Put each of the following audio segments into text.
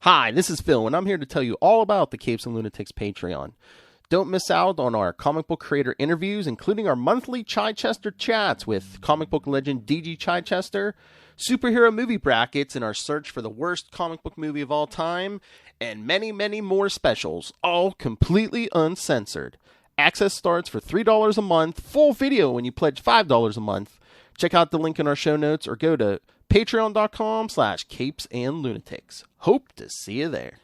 Hi, this is Phil, and I'm here to tell you all about the Capes and Lunatics Patreon. Don't miss out on our comic book creator interviews, including our monthly Chichester chats with comic book legend DG Chichester, superhero movie brackets in our search for the worst comic book movie of all time, and many, many more specials, all completely uncensored. Access starts for $3 a month, full video when you pledge $5 a month. Check out the link in our show notes or go to patreon.com/CapesandLunatics. Hope to see you there.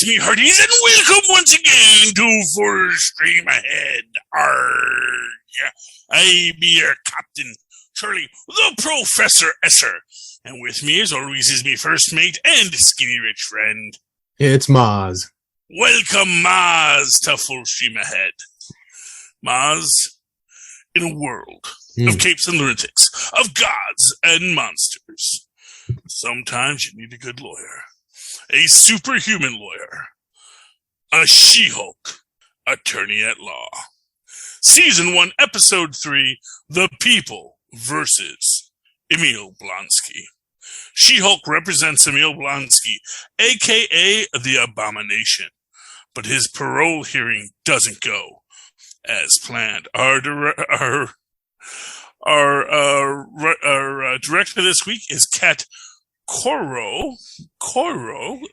Me hearties, and welcome once again to For Stream Ahead. Arrgh. I be your captain, Charlie, the Professor Esser, and with me, as always, is me first mate and skinny rich friend. It's Mozz. Welcome, Mozz, to Full Stream Ahead. Mozz, in a world of capes and lunatics, of gods and monsters, sometimes you need a good lawyer. A superhuman lawyer. A She-Hulk. Attorney at law. Season 1, Episode 3, The People versus Emil Blonsky. She-Hulk represents Emil Blonsky, a.k.a. the Abomination. But his parole hearing doesn't go as planned. Our director this week is Kat Coro,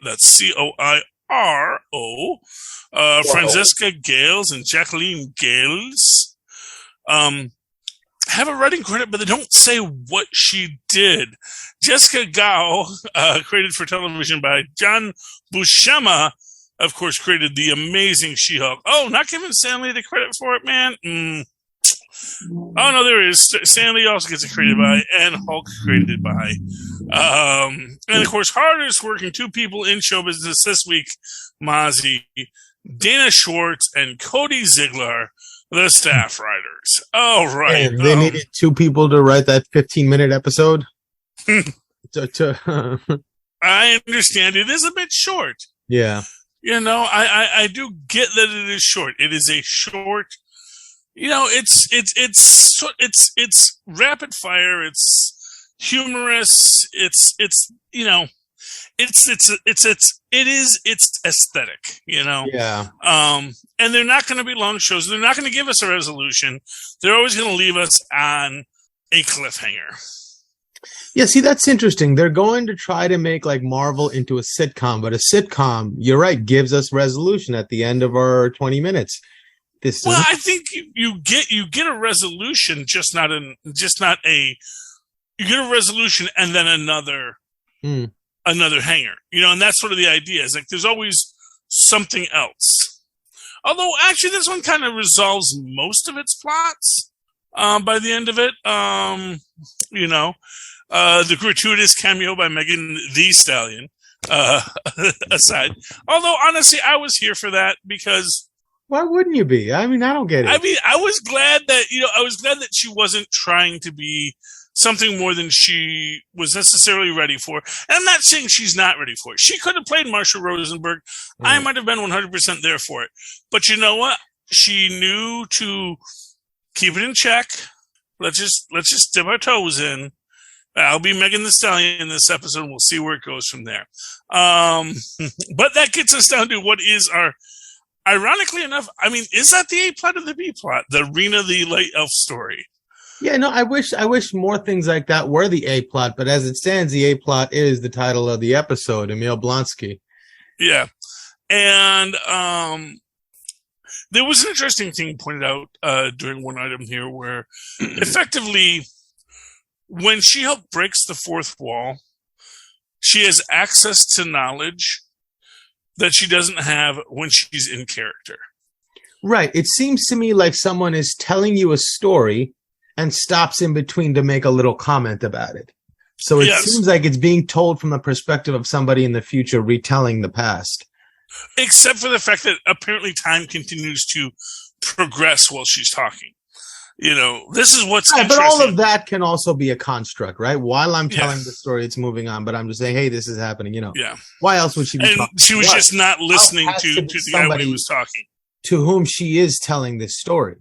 that's C-O-I-R-O, Francesca Gales and Jacqueline Gales, have a writing credit, but they don't say what she did. Jessica Gao, created for television by John Buscema, of course, created the amazing She-Hulk. Oh, not giving Stanley the credit for it, man? Oh, no, there is. Stanley also gets it created by, and Hulk created by. And, of course, hardest working two people in show business this week, Mozzie, Dana Schwartz, and Cody Ziegler, the staff writers. All right. And they needed two people to write that 15-minute episode? I understand. It is a bit short. Yeah. You know, I do get that it is short. It is a short... You know, it's rapid fire. It's humorous. It's aesthetic. You know. Yeah. And they're not going to be long shows. They're not going to give us a resolution. They're always going to leave us on a cliffhanger. Yeah. See, that's interesting. They're going to try to make like Marvel into a sitcom, but a sitcom, you're right, gives us resolution at the end of our 20 minutes. I think you get a resolution, you get a resolution and then another hanger, you know, and that's sort of the idea. Is like there's always something else. Although actually this one kind of resolves most of its plots by the end of it. You know, the gratuitous cameo by Megan Thee Stallion aside. Although honestly, I was here for that because. Why wouldn't you be? I mean, I don't get it. I mean, I was glad that she wasn't trying to be something more than she was necessarily ready for. And I'm not saying she's not ready for it. She could have played Marsha Rosenberg. I might have been 100% there for it. But you know what? She knew to keep it in check. Let's just dip our toes in. I'll be Megan Thee Stallion in this episode. We'll see where it goes from there. But that gets us down to what is our... Ironically enough, I mean, is that the A plot or the B plot? The Rena the Light Elf story. Yeah, no, I wish more things like that were the A plot, but as it stands, the A plot is the title of the episode, Emil Blonsky. Yeah. And there was an interesting thing pointed out during one item here where effectively when She-Hulk breaks the fourth wall, she has access to knowledge that she doesn't have when she's in character. Right. It seems to me like someone is telling you a story and stops in between to make a little comment about it. So it seems like it's being told from the perspective of somebody in the future retelling the past. Except for the fact that apparently time continues to progress while she's talking. This is what's interesting. But all of that can also be a construct, right? While I'm telling the story, it's moving on, but I'm just saying, hey, this is happening, Yeah. Why else would she be talking? She was just not listening to the guy when he was talking. To whom she is telling this story.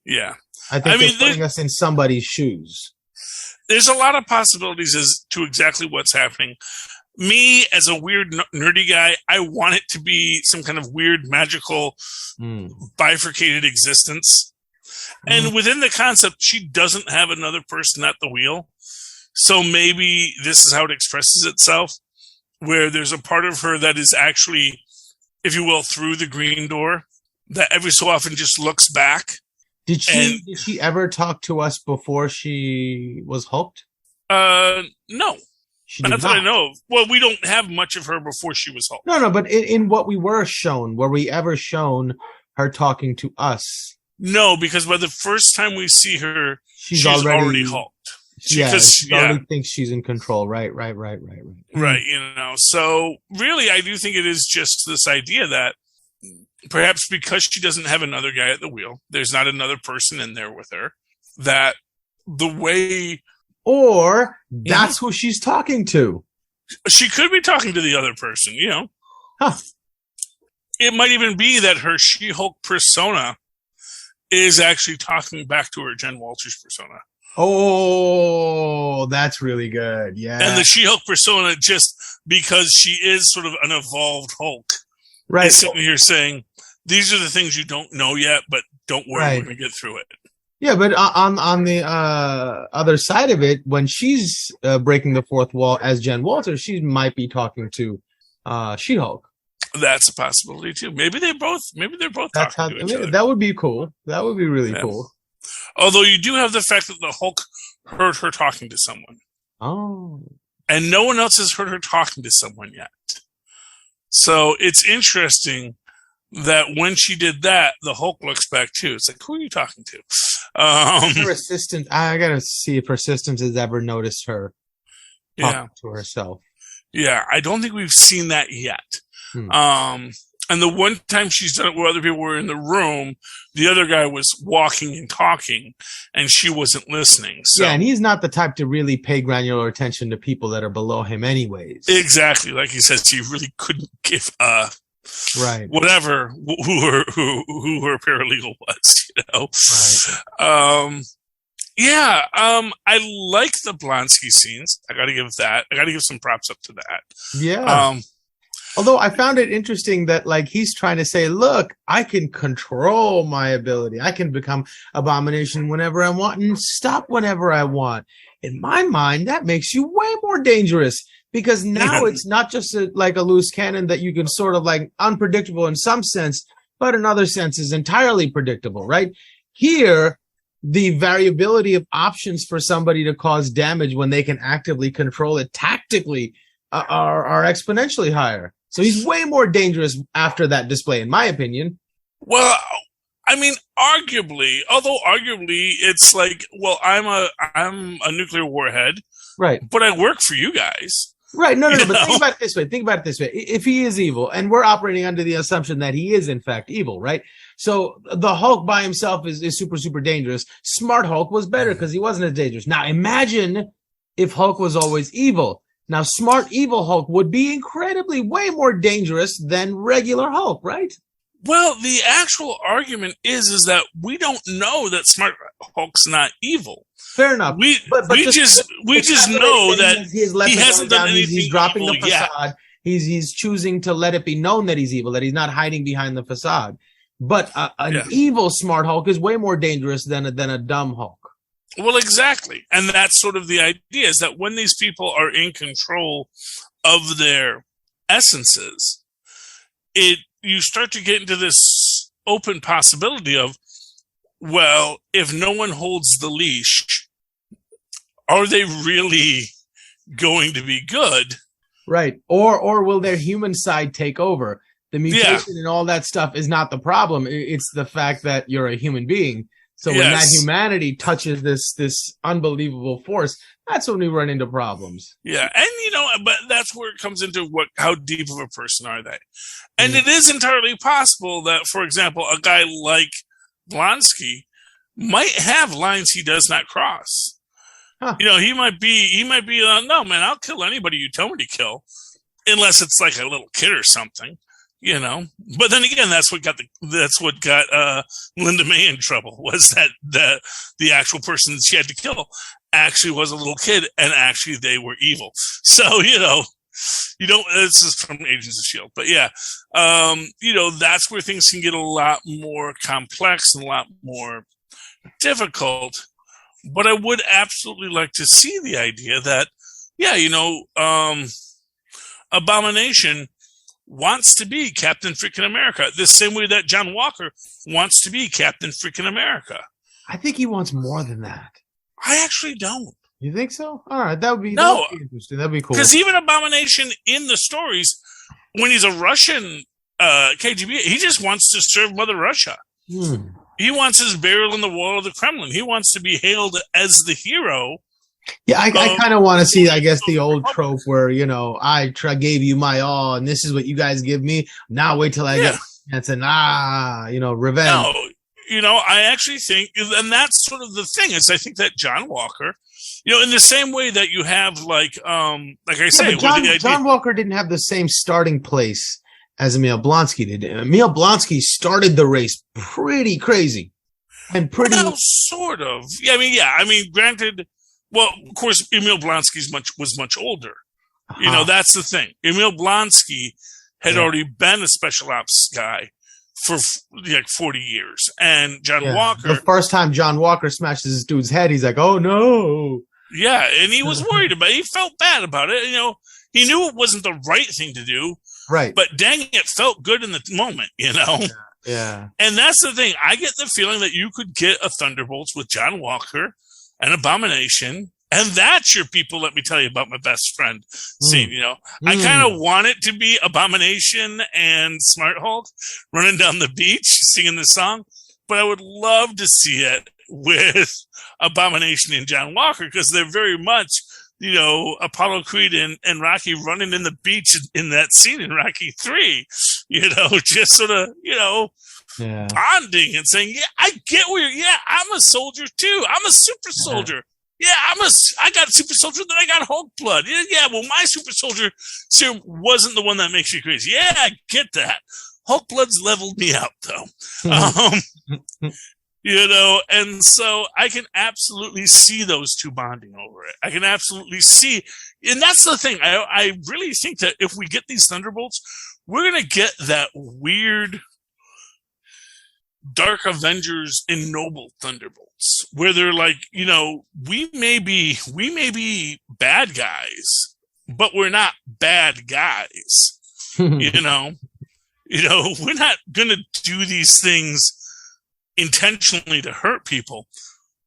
Yeah. I think they're putting us in somebody's shoes. There's a lot of possibilities as to exactly what's happening. Me, as a weird, nerdy guy, I want it to be some kind of weird, magical, bifurcated existence. And within the concept, she doesn't have another person at the wheel. So maybe this is how it expresses itself, where there's a part of her that is actually, if you will, through the green door, that every so often just looks back. Did she ever talk to us before she was hulked? No. Not that I know of. Well, we don't have much of her before she was hulked. No, but in what we were shown, were we ever shown her talking to us? No, because by the first time we see her, she's already hulked. She already thinks she's in control. Right. Right, So really, I do think it is just this idea that perhaps because she doesn't have another guy at the wheel, there's not another person in there with her, that the way... Or that's who she's talking to. She could be talking to the other person, Huh. It might even be that her She-Hulk persona is actually talking back to her Jen Walters persona. Oh, that's really good. Yeah. And the She-Hulk persona, just because she is sort of an evolved Hulk, is sitting here saying, these are the things you don't know yet, but don't worry, we're going to get through it. Yeah, but on the other side of it, when she's breaking the fourth wall as Jen Walters, she might be talking to She-Hulk. That's a possibility too. Maybe they're both talking to each other. That would be cool. That would be really cool. Although you do have the fact that the Hulk heard her talking to someone. Oh. And no one else has heard her talking to someone yet. So it's interesting that when she did that, the Hulk looks back too. It's like, who are you talking to? Her assistant, I gotta see if her assistant has ever noticed her talking to herself. Yeah, I don't think we've seen that yet. And the one time she's done it where other people were in the room, the other guy was walking and talking, and she wasn't listening. So. Yeah, and he's not the type to really pay granular attention to people that are below him anyways. Exactly. Like he says, he really couldn't give whatever who her paralegal was, Right. I like the Blonsky scenes. I gotta give some props up to that. Yeah. Although I found it interesting that he's trying to say, look, I can control my ability. I can become Abomination whenever I want and stop whenever I want. In my mind, that makes you way more dangerous because now it's not just a loose cannon that you can sort of unpredictable in some sense, but in other senses entirely predictable, right? Here, the variability of options for somebody to cause damage when they can actively control it tactically are exponentially higher. So he's way more dangerous after that display, in my opinion. Well, I mean, arguably, it's I'm a nuclear warhead, right? But I work for you guys, right? No. But think about it this way: if he is evil, and we're operating under the assumption that he is in fact evil, right? So the Hulk by himself is super, super dangerous. Smart Hulk was better because he wasn't as dangerous. Now imagine if Hulk was always evil. Now, smart, evil Hulk would be incredibly way more dangerous than regular Hulk, right? Well, the actual argument is that we don't know that smart Hulk's not evil. Fair enough. We just know that he hasn't done anything. He's dropping the facade. Yet. He's choosing to let it be known that he's evil, that he's not hiding behind the facade. But an evil smart Hulk is way more dangerous than a dumb Hulk. Well, exactly. And that's sort of the idea, is that when these people are in control of their essences, you start to get into this open possibility of, well, if no one holds the leash, are they really going to be good? Right. Or will their human side take over? The mutation and all that stuff is not the problem. It's the fact that you're a human being. So when that humanity touches this unbelievable force, that's when we run into problems. Yeah, and but that's where it comes into how deep of a person are they? And it is entirely possible that, for example, a guy like Blonsky might have lines he does not cross. Huh. He might be no, man, I'll kill anybody you tell me to kill, unless it's like a little kid or something. But then again, that's what got Linda May in trouble, was that the actual person she had to kill actually was a little kid, and actually they were evil. So this is from Agents of S.H.I.E.L.D., but yeah, that's where things can get a lot more complex and a lot more difficult. But I would absolutely like to see the idea that, Abomination wants to be Captain Freaking America, the same way that John Walker wants to be Captain Freaking America. I think he wants more than that. I actually don't. You think so? All right, that would be interesting. That'd be cool. Because even Abomination in the stories, when he's a Russian KGB, he just wants to serve Mother Russia. He wants his burial in the wall of the Kremlin. He wants to be hailed as the hero. Yeah, I kind of want to see, I guess, the old trope where, I gave you my all, and this is what you guys give me. Now wait till I get a chance and, revenge. No, I actually think, and that's sort of the thing, is I think that John Walker, in the same way that you have, like I say, John Walker didn't have the same starting place as Emil Blonsky did. Emil Blonsky started the race pretty crazy and pretty. Well, sort of. Yeah, I mean, granted. Well, of course, Emil Blonsky was much older. That's the thing. Emil Blonsky had already been a special ops guy for like 40 years, and John Walker. The first time John Walker smashes this dude's head, he's like, "Oh no!" Yeah, and he was worried about it. He felt bad about it. He knew it wasn't the right thing to do. Right. But dang, it felt good in the moment. Yeah. And that's the thing. I get the feeling that you could get a Thunderbolts with John Walker, an Abomination, and that's your people. Let me tell you about my best friend scene. I kind of want it to be Abomination and Smart Hulk running down the beach singing the song, but I would love to see it with Abomination and John Walker, because they're very much, Apollo Creed and Rocky running in the beach in that scene in Rocky 3, just sort of, bonding and saying, yeah, I get where I'm a soldier too. I'm a super soldier. Yeah, I got super soldier, then I got Hulk blood. Yeah, well, my super soldier serum wasn't the one that makes you crazy. Yeah, I get that. Hulk blood's leveled me out, though. And so I can absolutely see those two bonding over it. I can absolutely see, and that's the thing. I really think that if we get these Thunderbolts, we're going to get that weird Dark Avengers and Noble Thunderbolts, where they're like, we may be bad guys, but we're not bad guys. We're not gonna do these things intentionally to hurt people,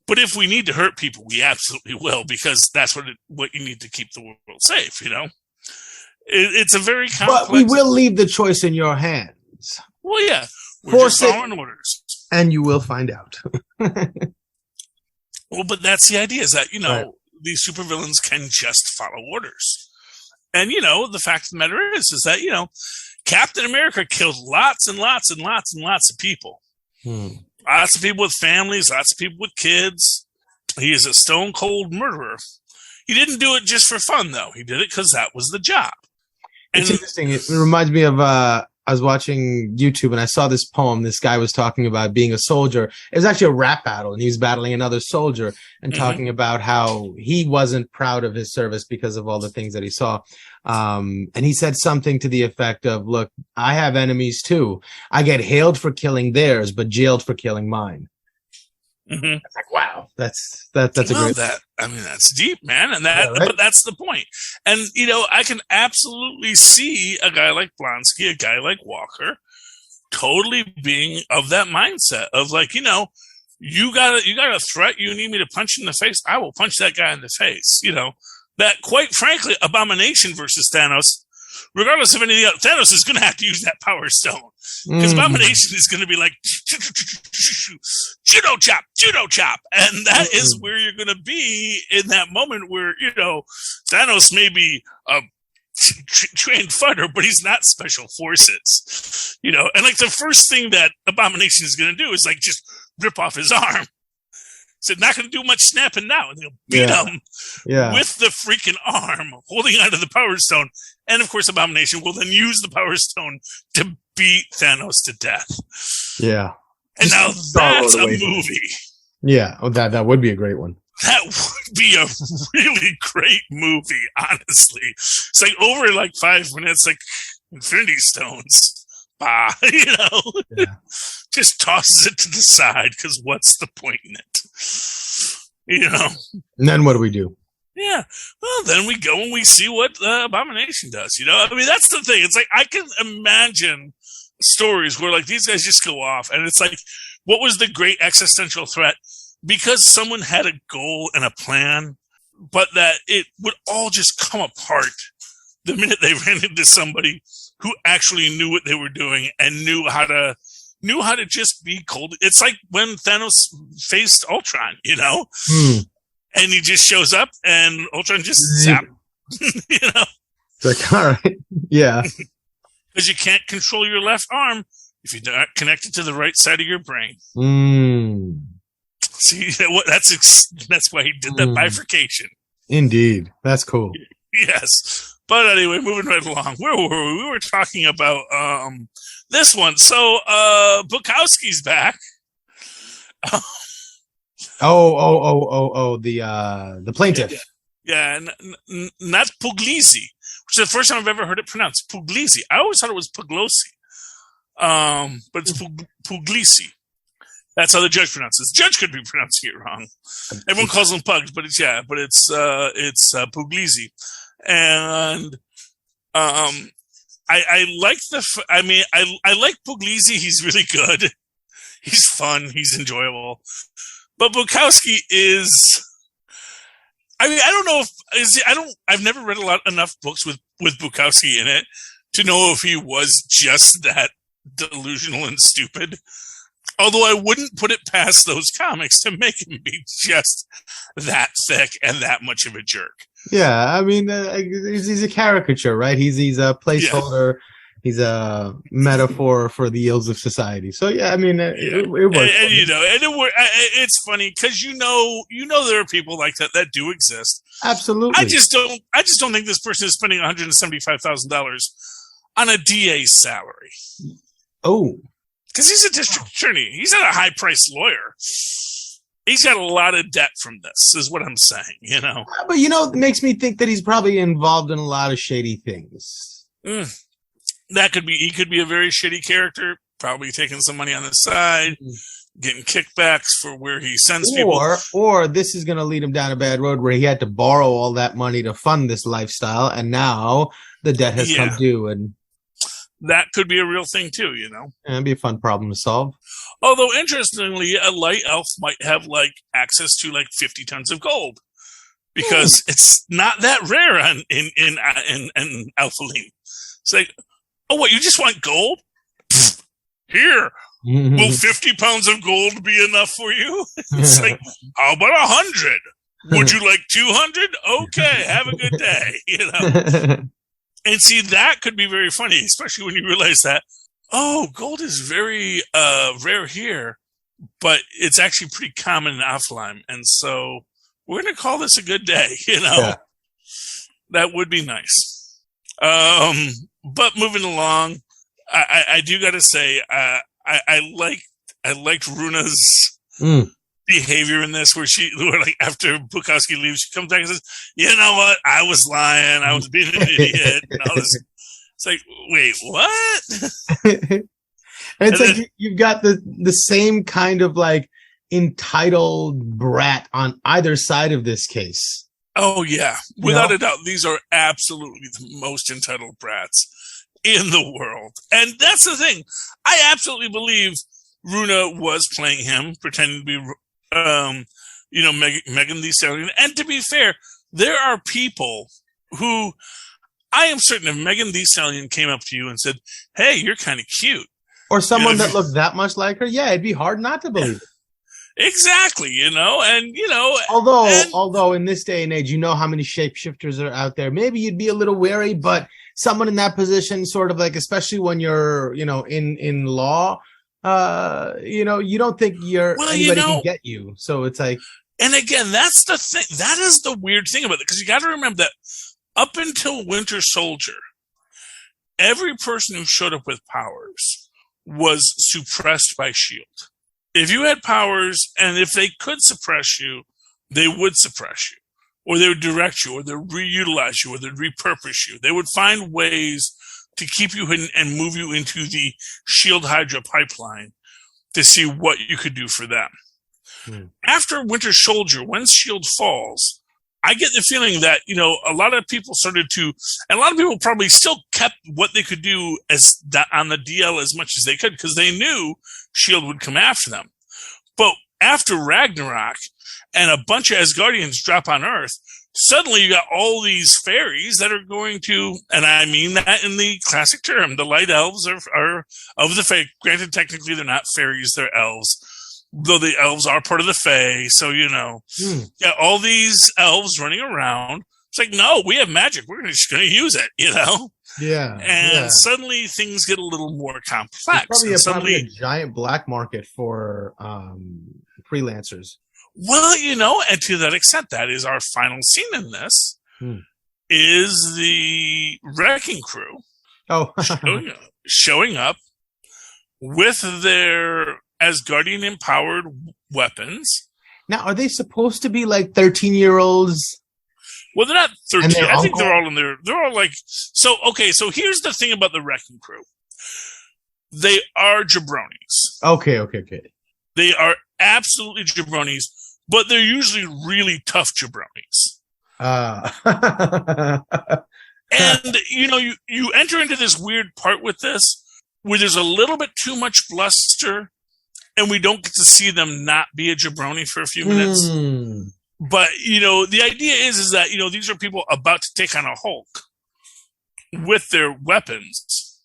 but if we need to hurt people, we absolutely will, because that's what you need to keep the world safe. It's a very complex. But we will leave the choice in your hands. Well, yeah. We're just following orders. And you will find out. Well, but that's the idea, is that, these supervillains can just follow orders. And, the fact of the matter is that, Captain America killed lots and lots and lots and lots of people. Lots of people with families, lots of people with kids. He is a stone cold murderer. He didn't do it just for fun, though. He did it because that was the job. It's interesting. It reminds me of I was watching YouTube and I saw this poem. This guy was talking about being a soldier. It was actually a rap battle, and he was battling another soldier and talking about how he wasn't proud of his service because of all the things that he saw. And he said something to the effect of, look, I have enemies too. I get hailed for killing theirs, but jailed for killing mine. It's like, wow, that's a great. That's deep, man, and but that's the point. And I can absolutely see a guy like Blonsky, a guy like Walker, totally being of that mindset of like, you got a threat, you need me to punch you in the face, I will punch that guy in the face. That, quite frankly, Abomination versus Thanos regardless of anything else, Thanos is going to have to use that Power Stone. Because Abomination is going to be like, judo chop. And that is where you're going to be in that moment where, Thanos may be a trained fighter, but he's not special forces. And like the first thing that Abomination is going to do is like just rip off his arm. So not going to do much snapping now. And they'll beat him with the freaking arm, holding onto the Power Stone. And of course, Abomination will then use the Power Stone to beat Thanos to death. Yeah. And now that's a movie. Yeah. Oh, that would be a great one. That would be a really great movie, honestly. It's like over like 5 minutes, like Infinity Stones. Just tosses it to the side because what's the point in it? And then what do we do? Yeah. Well, then we go and we see what Abomination does. I mean, that's the thing. It's like I can imagine stories where like these guys just go off and it's like, what was the great existential threat? Because someone had a goal and a plan, but that it would all just come apart the minute they ran into somebody who actually knew what they were doing and knew how to just be cold. It's like when Thanos faced Ultron, and he just shows up and Ultron just zap, It's like, all right. Yeah. Because you can't control your left arm if you're not connected to the right side of your brain. See, that's why he did that bifurcation. Indeed. That's cool. Yes. But anyway, moving right along. Where were we? We were talking about this one. So Bukowski's back. The plaintiff. Yeah, not Puglisi, which is the first time I've ever heard it pronounced. Puglisi. I always thought it was Puglosi. But it's Puglisi. That's how the judge pronounces it. The judge could be pronouncing it wrong. Everyone calls them Pugs, but it's Puglisi. And I like I like Puglisi. He's really good. He's fun. He's enjoyable. But Bukowski is. I mean, I don't know if I've never read enough books with Bukowski in it to know if he was just that delusional and stupid. Although I wouldn't put it past those comics to make him be just that thick and that much of a jerk. Yeah, I mean, he's a caricature, right? He's a placeholder. Yeah. He's a metaphor for the ills of society. So yeah, I mean, it works. And it's funny because there are people like that do exist. Absolutely. I just don't think this person is spending $175,000 on a DA's salary. Oh. Because he's a district attorney. He's not a high-priced lawyer. He's got a lot of debt from this, is what I'm saying, But, it makes me think that he's probably involved in a lot of shady things. That could be, he could be a very shitty character, probably taking some money on the side, getting kickbacks for where he sends people. Or this is going to lead him down a bad road where he had to borrow all that money to fund this lifestyle, and now the debt has come due, and that could be a real thing too, It'd be a fun problem to solve. Although, interestingly, a light elf might have access to 50 tons of gold because it's not that rare in Alphaline. It's like, oh, what? You just want gold? Here, will 50 pounds of gold be enough for you? It's like, how about 100? Would you like 200? Okay, have a good day. And see, that could be very funny, especially when you realize that, gold is very rare here, but it's actually pretty common in Alphaline. And so we're going to call this a good day, Yeah. That would be nice. But moving along, I do got to say, I liked Runa's behavior in this, where after Bukowski leaves, she comes back and says, "You know what? I was lying. I was being an idiot." And all this. It's like, wait, what? And it's like you've got the same kind of entitled brat on either side of this case. Oh yeah, without a doubt, these are absolutely the most entitled brats in the world, and that's the thing. I absolutely believe Runa was playing him, pretending to be, Megan Thee Stallion. And to be fair, there are people who I am certain if Megan Thee Stallion came up to you and said, "Hey, you're kind of cute," or someone that looked that much like her, yeah, it'd be hard not to believe it. Exactly, and although in this day and age, you know how many shapeshifters are out there. Maybe you'd be a little wary, but someone in that position, sort of like, especially when you're, in law, you don't think anybody can get you. So it's like, and again, that's the thing. That is the weird thing about it, because you got to remember that up until Winter Soldier, every person who showed up with powers was suppressed by S.H.I.E.L.D. If you had powers, and if they could suppress you, they would suppress you, or they would direct you, or they'd reutilize you, or they'd repurpose you. They would find ways to keep you hidden and move you into the S.H.I.E.L.D. Hydra pipeline to see what you could do for them. After Winter Soldier, when S.H.I.E.L.D. falls, I get the feeling that, a lot of people started to, and a lot of people probably still kept what they could do on the DL as much as they could, because they knew S.H.I.E.L.D. would come after them. But after Ragnarok and a bunch of Asgardians drop on Earth, suddenly you got all these fairies that are going to, and I mean that in the classic term, the light elves are of the Fae. Granted, technically they're not fairies, they're elves. Though the elves are part of the Fae, so yeah, all these elves running around. It's like, no, we have magic. We're just going to use it, Yeah. And suddenly things get a little more complex. It's probably a giant black market for freelancers. Well, and to that extent, that is our final scene in this. Is the Wrecking Crew showing up with their Asgardian empowered weapons. Now, are they supposed to be like 13-year-olds? Well, they're not 13. I think they're all in there. They're all like, so here's the thing about the Wrecking Crew. They are jabronis. Okay. They are absolutely jabronis, but they're usually really tough jabronis. And, you enter into this weird part with this where there's a little bit too much bluster, and we don't get to see them not be a jabroni for a few minutes. But, the idea is that, these are people about to take on a Hulk with their weapons.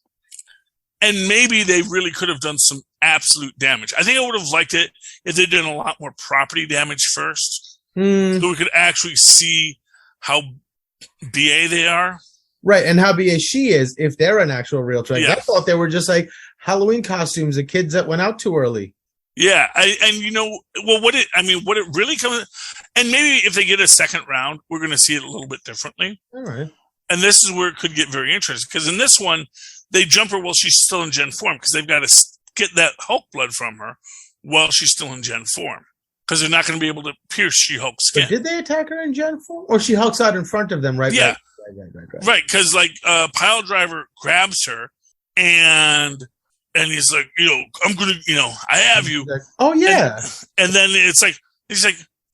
And maybe they really could have done some absolute damage. I think I would have liked it if they'd done a lot more property damage first. So we could actually see how BA they are. Right, and how BA she is if they're an actual real threat. Yeah. I thought they were just like Halloween costumes of kids that went out too early. Yeah, what it really comes, and maybe if they get a second round, we're going to see it a little bit differently. All right. And this is where it could get very interesting, because in this one, they jump her while she's still in Gen form, because they've got to get that Hulk blood from her while she's still in Gen form, because they're not going to be able to pierce She-Hulk's skin. But did they attack her in Gen form? Or she hulks out in front of them, right? Yeah. Right, because Pile Driver grabs her, and he's like, I'm going to, I have you. Like, oh, yeah. And then he's like,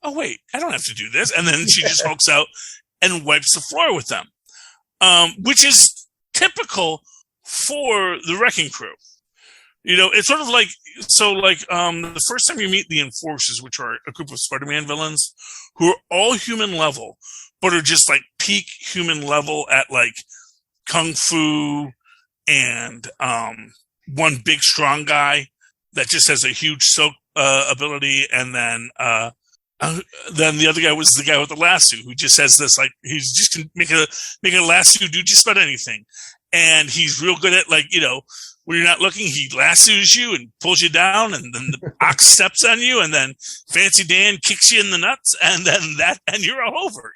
oh, wait, I don't have to do this. And then she just hulks out and wipes the floor with them, which is typical for the Wrecking Crew. It's sort of like, the first time you meet the Enforcers, which are a group of Spider-Man villains who are all human level, but are just like peak human level at like Kung Fu and, one big strong guy that just has a huge soak ability, and then the other guy was the guy with the lasso who just has this, like, he's just can make a lasso do just about anything, and he's real good at, like, when you're not looking, he lassos you and pulls you down, and then the ox steps on you, and then Fancy Dan kicks you in the nuts, and then and you're all over,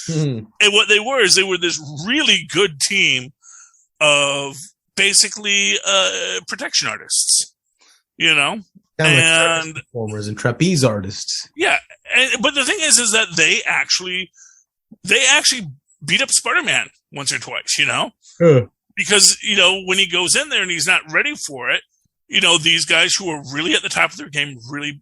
And what they were this really good team of basically protection artists, and like performers and trapeze artists. Yeah, but the thing is that they actually beat up Spider-Man once or twice, because when he goes in there and he's not ready for it, these guys who are really at the top of their game really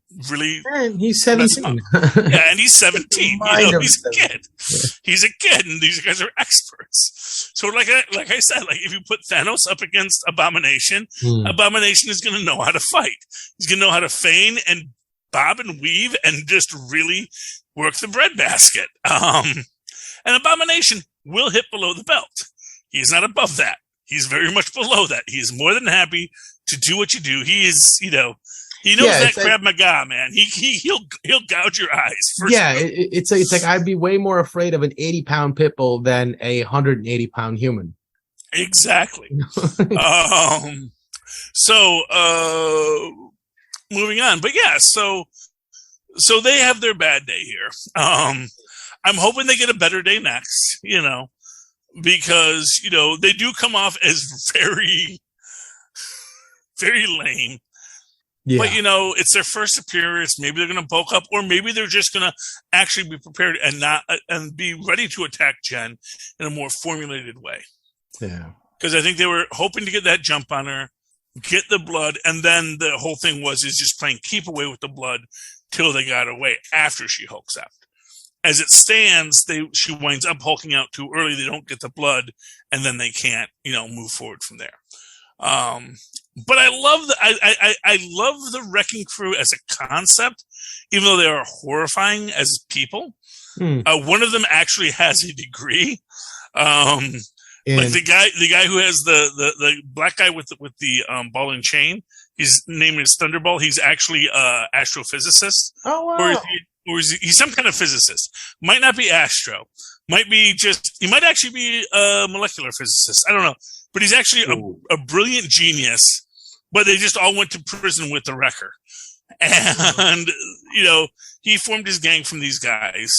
and he's 17. Yeah, and he's 17. He's a kid. Yeah. He's a kid, and these guys are experts. So, like I said, like, if you put Thanos up against Abomination, Abomination is going to know how to fight. He's going to know how to feign and bob and weave and just really work the breadbasket. And Abomination will hit below the belt. He's not above that. He's very much below that. He is more than happy to do what you do. He is, he knows that Krav Maga, man. He'll gouge your eyes. It's like I'd be way more afraid of an 80-pound pit bull than a 180-pound human. Exactly. So moving on, but yeah, so they have their bad day here. I'm hoping they get a better day next, because, they do come off as very, very lame. Yeah. But, it's their first appearance. Maybe they're going to bulk up, or maybe they're just going to actually be prepared and be ready to attack Jen in a more formulated way. Yeah. Because I think they were hoping to get that jump on her, get the blood, and then the whole thing is just playing keep away with the blood till they got away after she hulks out. As it stands, she winds up hulking out too early. They don't get the blood, and then they can't, move forward from there. But I love I love the Wrecking Crew as a concept, even though they are horrifying as people. One of them actually has a degree. Like the guy who has the black guy with the ball and chain, his name is Thunderball. He's actually a astrophysicist. Oh wow! Or is he's some kind of physicist. Might not be astro. He might actually be a molecular physicist. I don't know. But he's actually a brilliant genius. But they just all went to prison with the Wrecker. And, he formed his gang from these guys.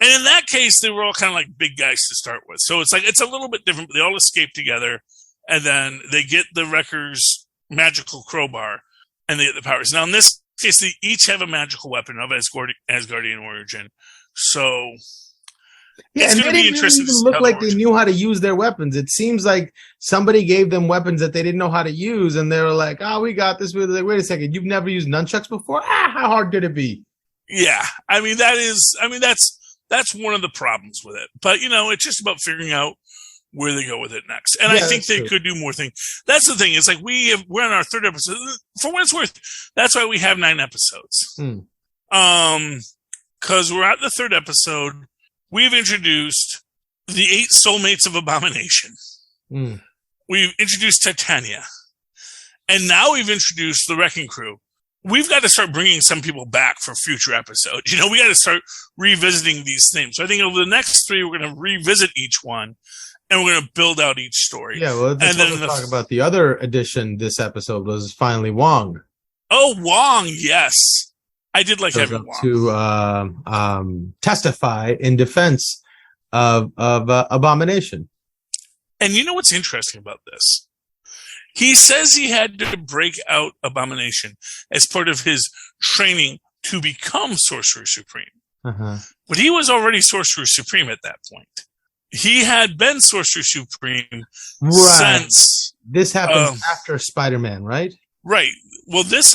And in that case, they were all kind of like big guys to start with. So it's a little bit different. But they all escape together. And then they get the Wrecker's magical crowbar. And they get the powers. Now, in this case, they each have a magical weapon of Asgardian origin. So... Yeah, it's and they didn't even look like they knew how to use their weapons. It seems like somebody gave them weapons that they didn't know how to use, and they were like, "Oh, we got this." Like, wait a second, you've never used nunchucks before? How hard could it be? Yeah, that's one of the problems with it. But it's just about figuring out where they go with it next. And I think they could do more things. That's the thing. It's like we're on our third episode. For what it's worth, that's why we have 9 episodes. Because we're at the third episode. We've introduced the 8 soulmates of Abomination. We've introduced Titania. And now we've introduced the Wrecking Crew. We've got to start bringing some people back for future episodes. We got to start revisiting these themes. So I think over the next 3, we're going to revisit each one, and we're going to build out each story. Yeah, well, let's talk about the other addition this episode was finally Wong. Oh, Wong, yes. I did like having Wong to testify in defense of Abomination. And you know what's interesting about this? He says he had to break out Abomination as part of his training to become Sorcerer Supreme. But he was already Sorcerer Supreme at that point. He had been Sorcerer Supreme since... This happened after Spider-Man, right? Right. Well, this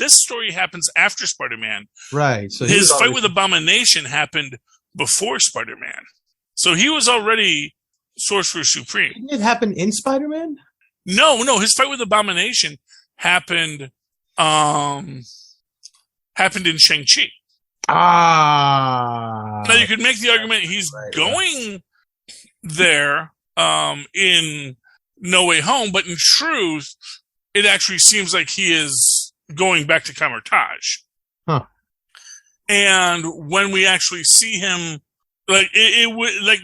story happens after Spider-Man. Right. So his fight with Abomination happened before Spider-Man. So he was already Sorcerer Supreme. Didn't it happen in Spider-Man? No. His fight with Abomination happened in Shang-Chi. Now you could make the argument he's going there in No Way Home, but in truth, it actually seems like he is going back to Kamar-Taj. And when we actually see him, like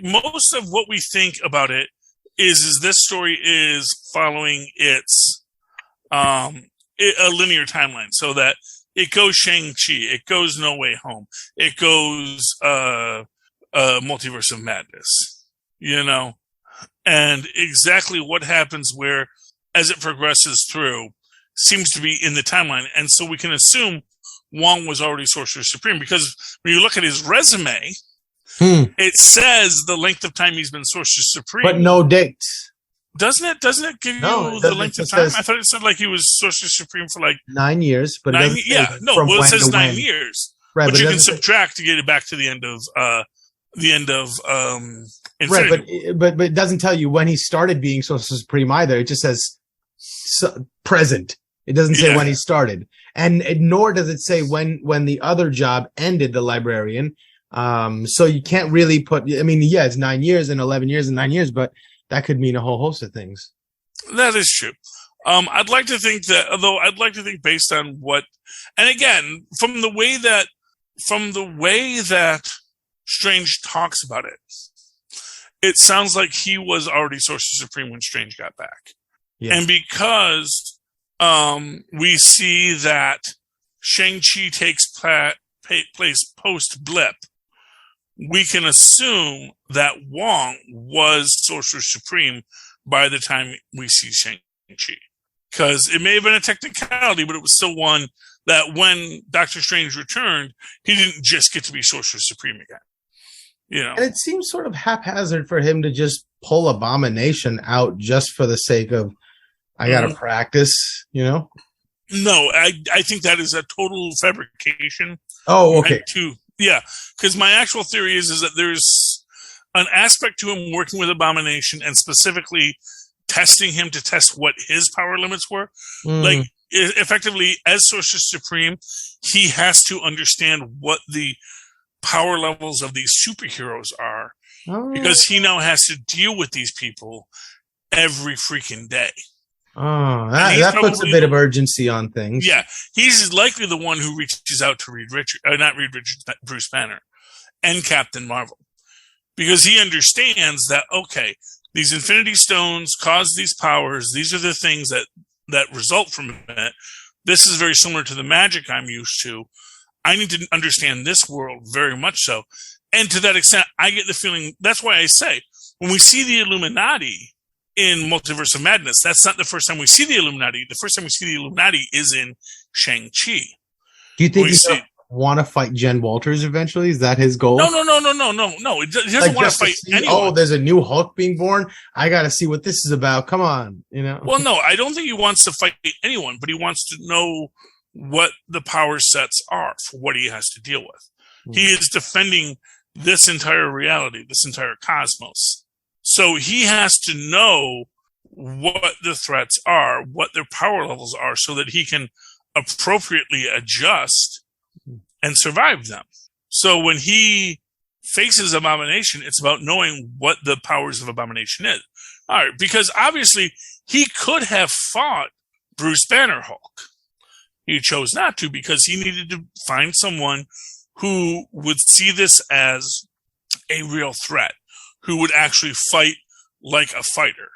most of what we think about it is this story is following its a linear timeline, so that it goes Shang-Chi, it goes No Way Home, it goes Multiverse of Madness, and exactly what happens where as it progresses through seems to be in the timeline. And so we can assume Wong was already Sorcerer Supreme, because when you look at his resume, it says the length of time he's been Sorcerer Supreme. But no dates. Doesn't it give you the length of time? I thought it said like he was Sorcerer Supreme for like 9 years. But it says 9 years. Right, but you can subtract to get it back to the end of Infinity. Right, but it doesn't tell you when he started being Sorcerer Supreme either. It just says present. It doesn't say when he started, and nor does it say when the other job ended, the librarian. So you can't really put. I mean, it's 9 years and 11 years and 9 years, but that could mean a whole host of things. That is true. I'd like to think based on what, and again, from the way that Strange talks about it, it sounds like he was already Sorcerer Supreme when Strange got back. Yeah. And because we see that Shang-Chi takes place post-blip, we can assume that Wong was Sorcerer Supreme by the time we see Shang-Chi. Because it may have been a technicality, but it was still one that when Doctor Strange returned, he didn't just get to be Sorcerer Supreme again. You know? And it seems sort of haphazard for him to just pull Abomination out just for the sake of, I gotta practice, you know? No, I think that is a total fabrication. Oh, okay. Because my actual theory is that there's an aspect to him working with Abomination and specifically testing him to test what his power limits were. Like, effectively, as Sorcerer Supreme, he has to understand what the power levels of these superheroes are because he now has to deal with these people every freaking day. Oh, that puts a bit of urgency on things. Yeah, he's likely the one who reaches out to Bruce Banner and Captain Marvel, because he understands that, okay, these Infinity Stones cause these powers. These are the things that result from it. This is very similar to the magic I'm used to. I need to understand this world very much so. And to that extent, I get the feeling, that's why I say, when we see the Illuminati in Multiverse of Madness, that's not the first time we see the Illuminati. The first time we see the Illuminati is in Shang-Chi. Do you think he's going to want to fight Jen Walters eventually? Is that his goal? No. He doesn't want to fight anyone. Oh, there's a new Hulk being born. I got to see what this is about. Come on, you know. Well, no, I don't think he wants to fight anyone, but he wants to know what the power sets are for what he has to deal with. He is defending this entire reality, this entire cosmos. So he has to know what the threats are, what their power levels are, so that he can appropriately adjust and survive them. So when he faces Abomination, it's about knowing what the powers of Abomination is. All right, because obviously he could have fought Bruce Banner Hulk. He chose not to because he needed to find someone who would see this as a real threat, who would actually fight like a fighter.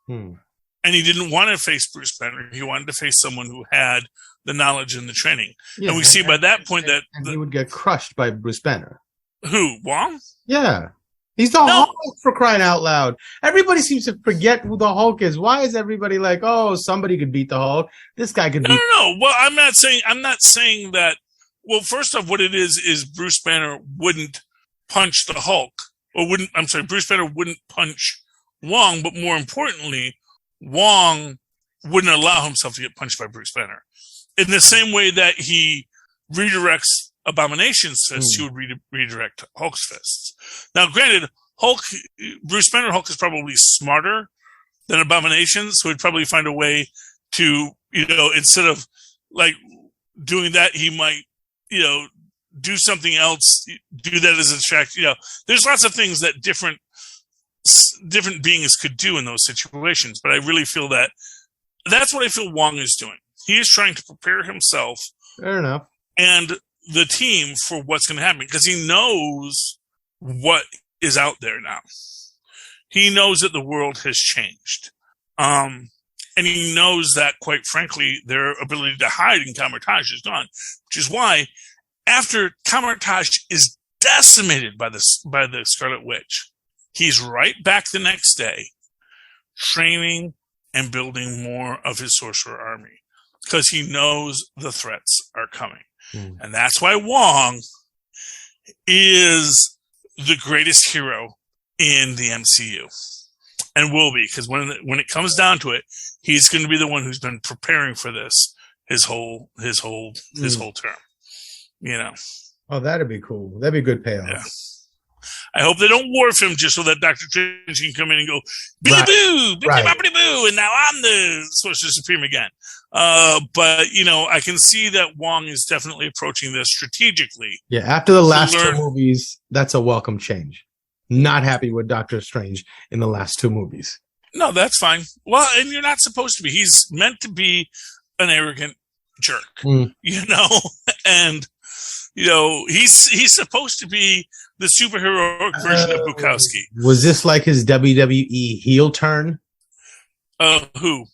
And he didn't want to face Bruce Banner. He wanted to face someone who had the knowledge and the training. Yeah, and we see by that point that he would get crushed by Bruce Banner. Who? Wong? Yeah. He's the Hulk, for crying out loud. Everybody seems to forget who the Hulk is. Why is everybody like, oh, somebody could beat the Hulk? This guy could beat No. Well, I'm not saying that. Well, first off, what it is Bruce Banner wouldn't punch the Hulk. Bruce Banner wouldn't punch Wong, but more importantly, Wong wouldn't allow himself to get punched by Bruce Banner. In the same way that he redirects Abomination's fists, he would redirect Hulk's fists. Now, granted, Bruce Banner Hulk is probably smarter than Abomination, so he'd probably find a way to, instead of like doing that, he might, do something else, do that as a distraction. There's lots of things that different beings could do in those situations, but I really feel that that's what I feel Wong is doing. He is trying to prepare himself, fair enough, and the team for what's going to happen, because he knows what is out there now. He knows that the world has changed. And he knows that, quite frankly, their ability to hide in Camartage is gone, which is why after Camartage is decimated by the Scarlet Witch, he's right back the next day, training and building more of his sorcerer army, because he knows the threats are coming. And that's why Wong is the greatest hero in the MCU, and will be, because when it comes down to it, he's going to be the one who's been preparing for this his whole term. Oh, that'd be cool. That'd be a good payoff. Yeah. I hope they don't wharf him just so that Dr. Strange can come in and go, boo, boo, and now I'm the Sorcerer Supreme again. But, I can see that Wong is definitely approaching this strategically. Yeah, after the last two movies, that's a welcome change. not happy with Doctor Strange in the last 2 movies. No, that's fine. Well, and you're not supposed to be. He's meant to be an arrogant jerk, you know, and you know he's supposed to be the superhero version of Bukowski. Was this like his WWE heel turn? Who?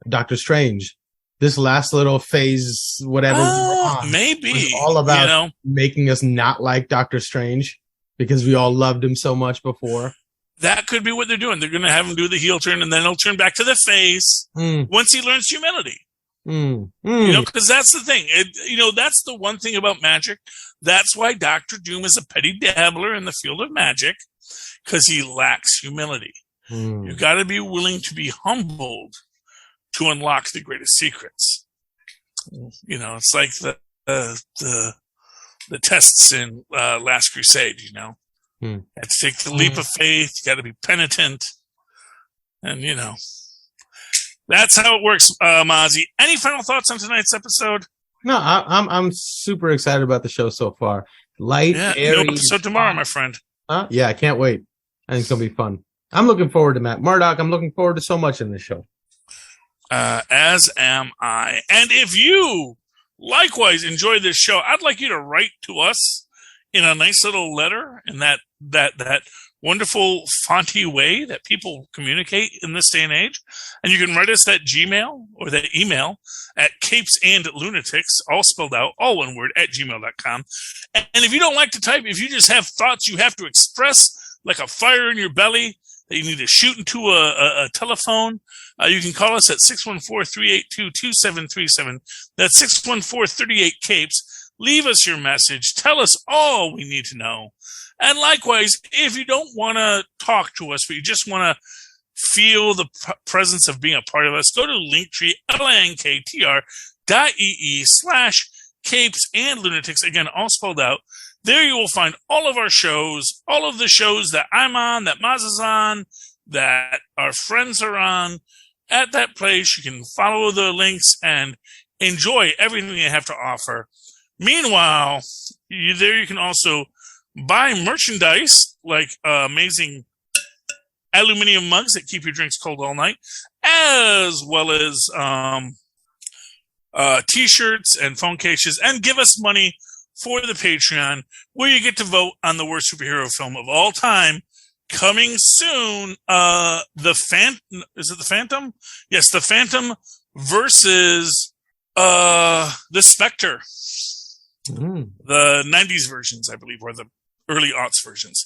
Doctor Strange. This last little phase, whatever we were on, maybe was all about making us not like Doctor Strange because we all loved him so much before. That could be what they're doing. They're going to have him do the heel turn, and then he'll turn back to the face once he learns humility. You know, because that's the thing. That's the one thing about magic. That's why Doctor Doom is a petty dabbler in the field of magic, because he lacks humility. You got to be willing to be humbled to unlock the greatest secrets. You know, it's like the tests in Last Crusade. You know, you have to take the leap of faith. You got to be penitent, and you know. That's how it works, Mozzie. Any final thoughts on tonight's episode? No, I'm super excited about the show so far. Light, airy. No episode tomorrow, my friend. Yeah, I can't wait. I think it's gonna be fun. I'm looking forward to Matt Murdock. I'm looking forward to so much in this show. As am I. And if you likewise enjoy this show, I'd like you to write to us in a nice little letter in that wonderful fonty way that people communicate in this day and age. And you can write us that Gmail or that email at CapesandLunatics, all spelled out, all one word, at gmail.com. And if you don't like to type, if you just have thoughts you have to express like a fire in your belly that you need to shoot into a telephone, you can call us at 614-382-2737. That's 614-38-CAPES. Leave us your message. Tell us all we need to know. And likewise, if you don't want to talk to us, but you just want to feel the presence of being a part of us, go to Linktree, linktr.ee/CapesandLunatics. Again, all spelled out. There you will find all of our shows, all of the shows that I'm on, that Mozz is on, that our friends are on. At that place, you can follow the links and enjoy everything they have to offer. Meanwhile, you can also buy merchandise like amazing aluminum mugs that keep your drinks cold all night, as well as T-shirts and phone cases, and give us money for the Patreon, where you get to vote on the worst superhero film of all time. Coming soon, is it the Phantom? Yes, the Phantom versus the Spectre. The 90s versions, I believe, or the early aughts versions.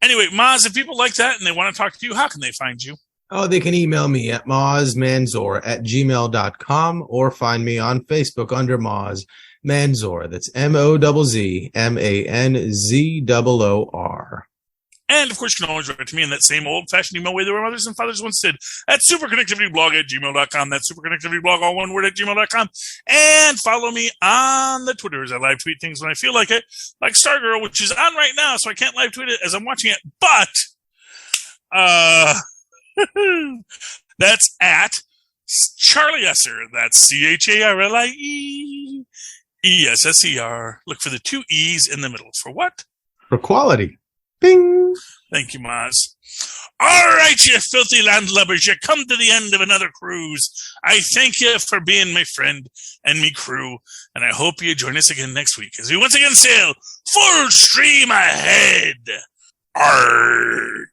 Anyway, Mozz, if people like that and they want to talk to you, how can they find you? Oh, they can email me at mozzmanzor@gmail.com or find me on Facebook under Mozz Manzor. That's MOZZMANZOOR. And, of course, you can always write to me in that same old-fashioned email way that our mothers and fathers once did at superconnectivityblog@gmail.com. That's superconnectivityblog, all one word, at gmail.com. And follow me on the Twitters. I live tweet things when I feel like it, like Stargirl, which is on right now, so I can't live tweet it as I'm watching it. But that's at Charlie Esser. That's CharlieEsser. Look for the 2 E's in the middle. For what? For quality. Bing! Thank you, Mozz. All right, you filthy landlubbers, you come to the end of another cruise. I thank you for being my friend and me crew, and I hope you join us again next week as we once again sail full stream ahead. Arrgh.